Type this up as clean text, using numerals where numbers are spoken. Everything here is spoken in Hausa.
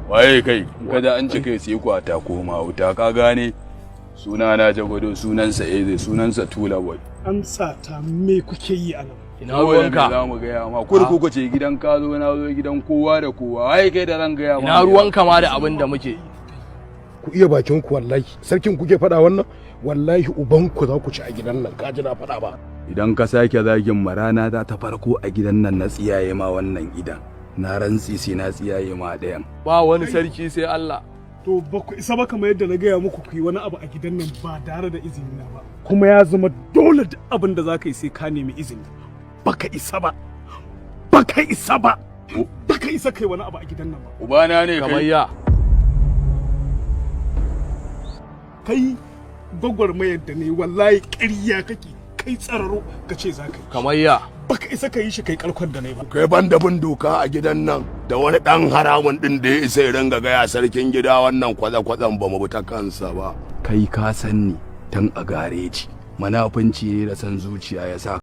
waye kai kada an ci kai sai kwata koma wuta ka gane sunana Jagwado sunansa Eze sunansa Tula boy amsa ta me kuke yi a nan ina ruwanka za mu gaya ma kurkuku ce gidan ka zo na zo gidan kowa da kowa waye kai da ran gaya ma ina ruwanka ma da abin da muke ku iya bakin ku wallahi sarkin kuke faɗa wannan wallahi uban ku za ku ci a gidan nan ka ji na faɗa ba idan ka sake zagin marana ta farko a gidan nan na tsiyaye ma wannan gidan na rantsi sai na tsiyaye ma ɗayan ba wani sarki sai Allah to ba ku isa ba kamar yadda na gaya muku ku yi wani abu a gidan nan ba tare da izini na ba kuma ya zama dole duk abin da za ka yi sai ka nemi izini baka isa ba baka isa ba baka isa kai wani abu a gidan nan ba ubana ne kamar kai ya kai gwagwarmayar da ne wallahi ƙarya kake kai tsararo ka ce za ka yi kamar ya baka isa ka yi shi kai karkon da ne ba kai ban da bin doka a gidan nan da wani dan haramun din da ya isa ya ringa gaya sarkin gida wannan kwaza-kwazan ba mu bi ta kansa ba kai ka san ni tun a gareji manafinci ne da san zuciya ya sa